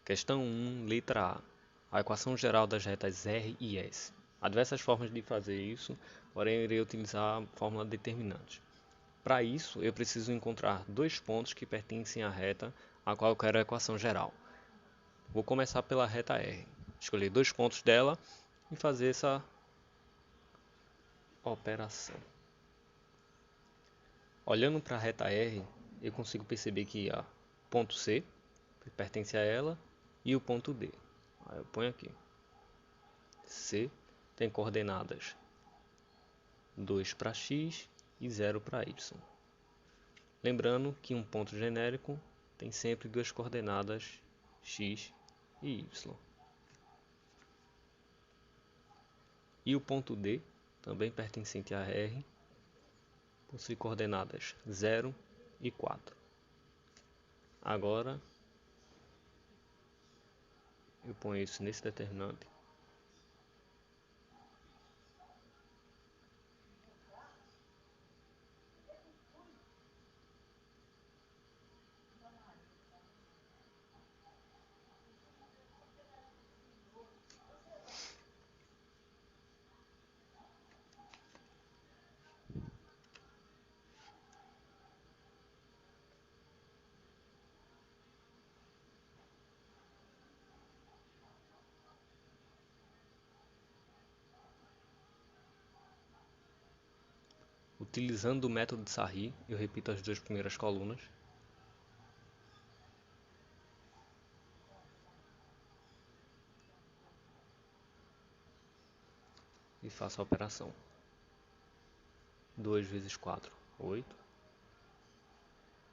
Questão 1, letra A. A equação geral das retas R e S. Há diversas formas de fazer isso, porém eu irei utilizar a fórmula determinante. Para isso, eu preciso encontrar dois pontos que pertencem à reta a qual eu quero a equação geral. Vou começar pela reta R. Escolher dois pontos dela e fazer essa operação. Olhando para a reta R, eu consigo perceber que o ponto C pertence a ela e o ponto D. Aí eu ponho aqui. C tem coordenadas 2 para x e 0 para y. Lembrando que um ponto genérico tem sempre duas coordenadas x e y. E o ponto D, também pertencente a R, possui coordenadas 0 e 4. Agora, eu ponho isso nesse determinante. Utilizando o método de Sarri, eu repito as duas primeiras colunas. E faço a operação. 2 vezes 4, 8.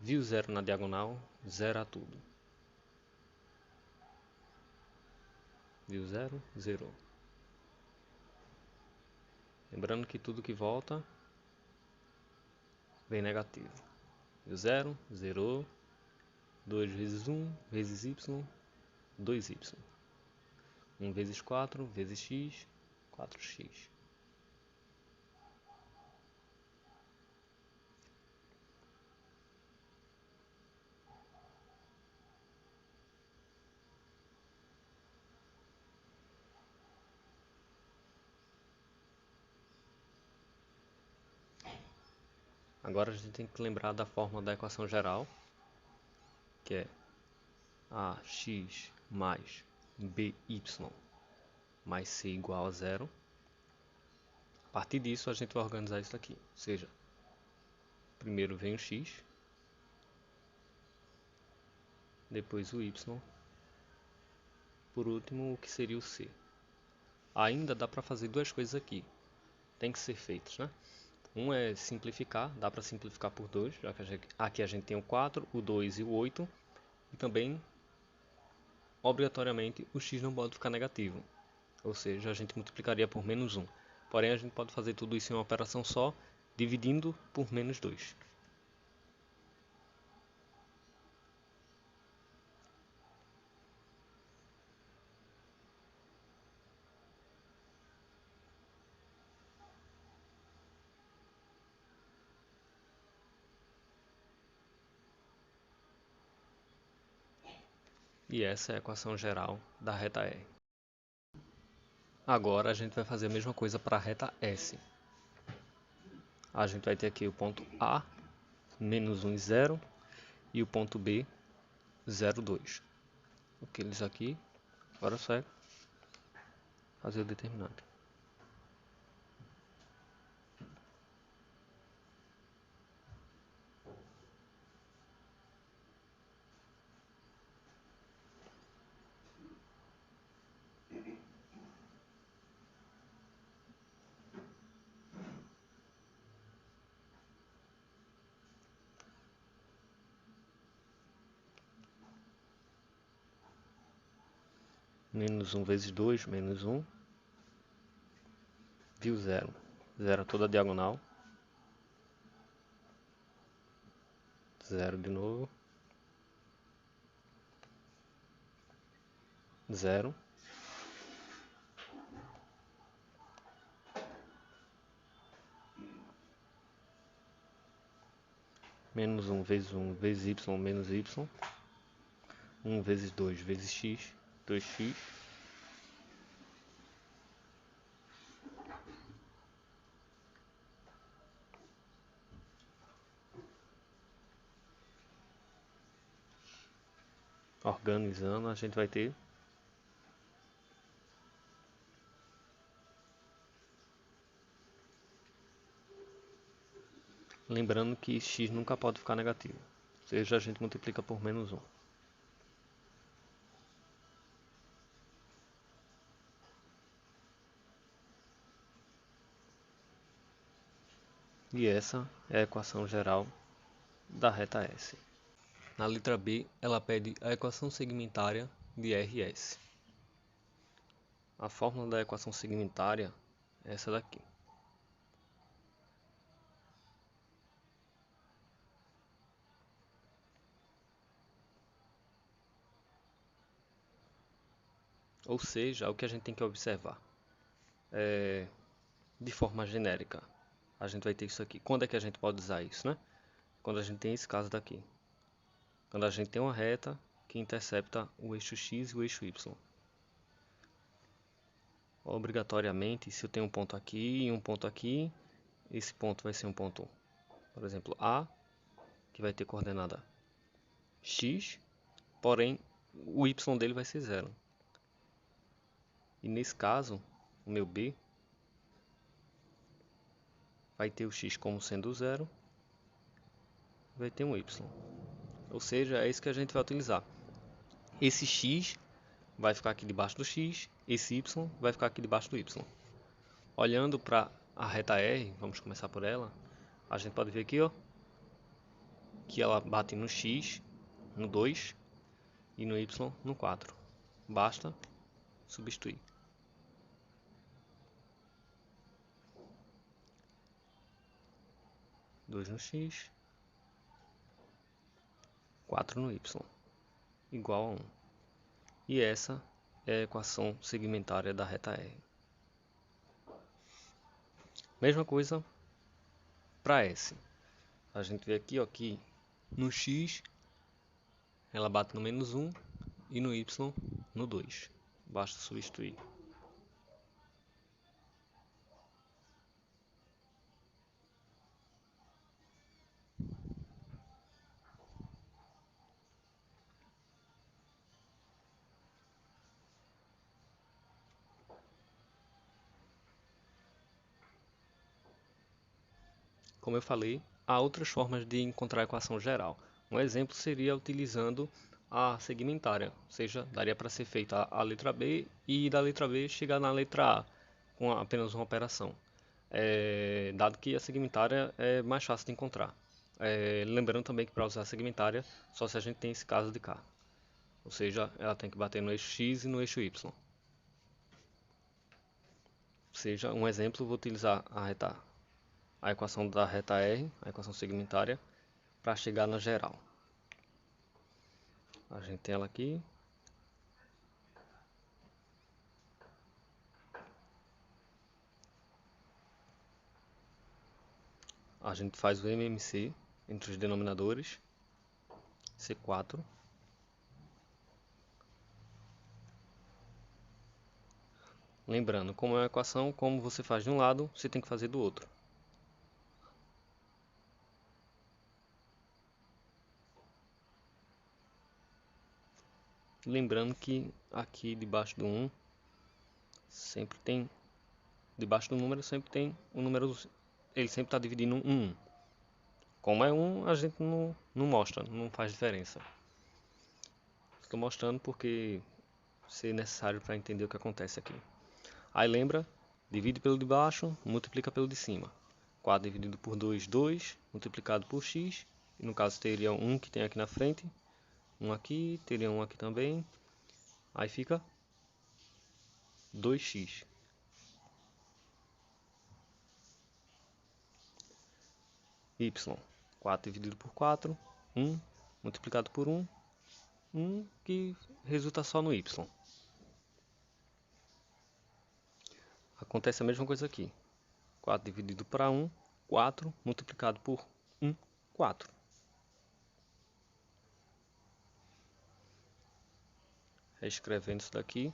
Vi o zero na diagonal, zera tudo. Vi o zero, zerou. Lembrando que tudo que volta vem negativo. Vi o zero, zerou. 2 vezes 1, vezes y, 2y. 1 vezes 4, vezes x, 4x. Agora a gente tem que lembrar da fórmula da equação geral, que é ax mais by mais c igual a zero. A partir disso a gente vai organizar isso aqui, ou seja, primeiro vem o x, depois o y, por último o que seria o c. Ainda dá para fazer duas coisas aqui, tem que ser feitas, né? Um é simplificar, dá para simplificar por 2, já que aqui a gente tem o 4, o 2 e o 8. E também, obrigatoriamente, o x não pode ficar negativo. Ou seja, a gente multiplicaria por menos 1. Porém, a gente pode fazer tudo isso em uma operação só, dividindo por menos 2. E essa é a equação geral da reta R. Agora a gente vai fazer a mesma coisa para a reta S. A gente vai ter aqui o ponto A, menos 1 e 0, e o ponto B, 0, 2. Aqueles aqui, agora só é fazer o determinante. Menos 1 vezes 2, menos 1. Vi o zero. Zero toda a diagonal. Zero de novo. Zero. Menos 1 vezes y, menos y. 1 vezes 2 vezes x, 2x. Organizando, a gente vai ter lembrando que x nunca pode ficar negativo, ou seja, a gente multiplica por menos 1. E essa é a equação geral da reta S. Na letra B, ela pede a equação segmentária de RS. A fórmula da equação segmentária é essa daqui. Ou seja, o que a gente tem que observar de forma genérica, a gente vai ter isso aqui. Quando é que a gente pode usar isso, né? Quando a gente tem esse caso daqui. Quando a gente tem uma reta que intercepta o eixo x e o eixo y. Obrigatoriamente, se eu tenho um ponto aqui e um ponto aqui, esse ponto vai ser um ponto, por exemplo, A, que vai ter coordenada x, porém o y dele vai ser 0. E nesse caso, o meu B vai ter o x como sendo 0, vai ter um y. Ou seja, é isso que a gente vai utilizar. Esse x vai ficar aqui debaixo do x, esse y vai ficar aqui debaixo do y. Olhando para a reta R, vamos começar por ela, a gente pode ver aqui, ó, que ela bate no x, no 2 e no y no 4. Basta substituir. 2 no x, 4 no y, igual a 1. E essa é a equação segmentária da reta R. Mesma coisa para S. A gente vê aqui, ó, que no x ela bate no menos 1 e no y no 2. Basta substituir. Como eu falei, há outras formas de encontrar a equação geral. Um exemplo seria utilizando a segmentária, ou seja, daria para ser feita a letra B e da letra B chegar na letra A com apenas uma operação, dado que a segmentária é mais fácil de encontrar. Lembrando também que para usar a segmentária, só se a gente tem esse caso de K, ou seja, ela tem que bater no eixo X e no eixo Y. Ou seja, um exemplo, vou utilizar a equação da reta R, a equação segmentária, para chegar na geral. A gente tem ela aqui. A gente faz o MMC entre os denominadores, C4. Lembrando, como é uma equação, como você faz de um lado, você tem que fazer do outro. Lembrando que aqui debaixo do 1, sempre tem, debaixo do número sempre tem o número, ele sempre está dividindo um 1. Como é 1, a gente não mostra, não faz diferença. Estou mostrando porque é necessário para entender o que acontece aqui. Aí lembra, divide pelo de baixo, multiplica pelo de cima. 4 dividido por 2, 2, multiplicado por x. E no caso teria 1 que tem aqui na frente, 1 aqui, teria 1 aqui também. Aí fica 2x. Y, 4 dividido por 4, 1, multiplicado por 1, 1 que resulta só no y. Acontece a mesma coisa aqui. 4 dividido para 1, 4, multiplicado por 1, 4. reescrevendo isso daqui.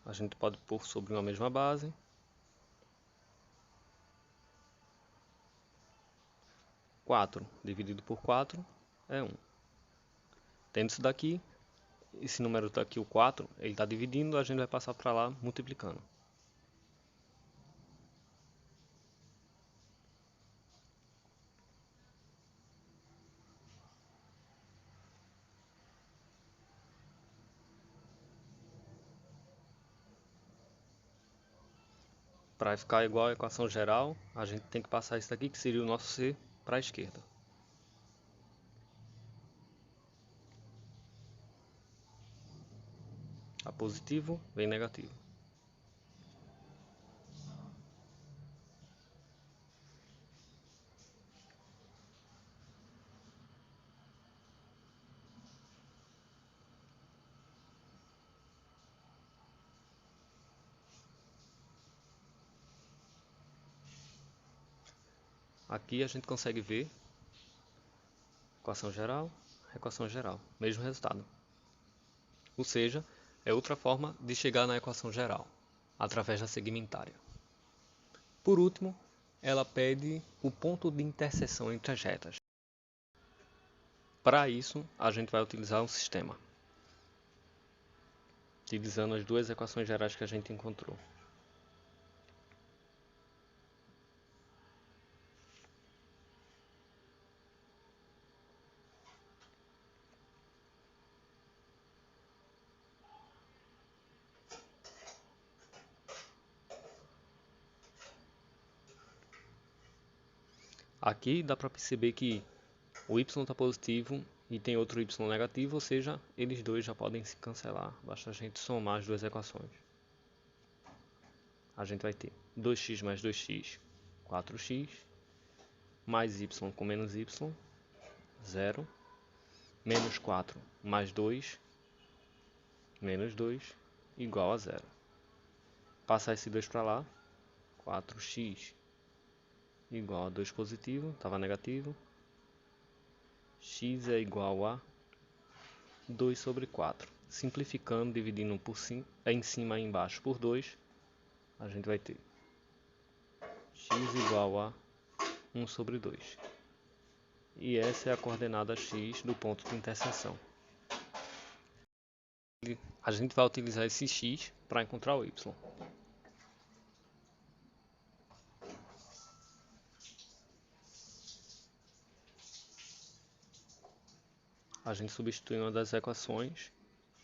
A gente pode pôr sobre uma mesma base. Quatro dividido por 4 é 1. Tendo isso daqui, esse número daqui, o 4, ele está dividindo, a gente vai passar para lá multiplicando. Para ficar igual a equação geral, a gente tem que passar isso daqui, que seria o nosso C, para a esquerda. A positivo vem negativo. Aqui a gente consegue ver equação geral, mesmo resultado. Ou seja, é outra forma de chegar na equação geral, através da segmentária. Por último, ela pede o ponto de interseção entre as retas. Para isso, a gente vai utilizar um sistema, utilizando as duas equações gerais que a gente encontrou. Aqui dá para perceber que o y está positivo e tem outro y negativo, ou seja, eles dois já podem se cancelar. Basta a gente somar as duas equações. A gente vai ter 2x mais 2x, 4x, mais y com menos y, 0, menos 4 mais 2, menos 2, igual a 0. Passar esse 2 para lá, 4x igual a 2 positivo, estava negativo, x é igual a 2 sobre 4. Simplificando, dividindo em cima e embaixo por 2, a gente vai ter x igual a 1 sobre 2. E essa é a coordenada x do ponto de interseção. A gente vai utilizar esse x para encontrar o y. A gente substitui uma das equações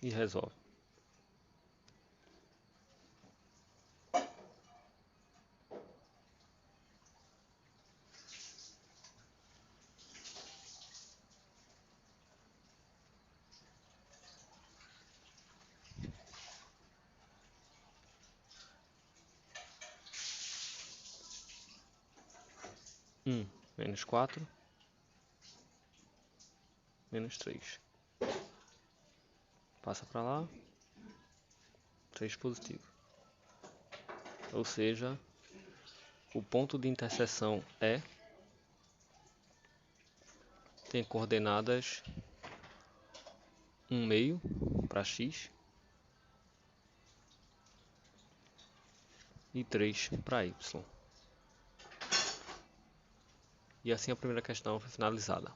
e resolve. Menos 4, menos 3. Passa para lá, 3 positivo. Ou seja, o ponto de interseção tem coordenadas 1/2 para x e 3 para y. E assim a primeira questão foi finalizada.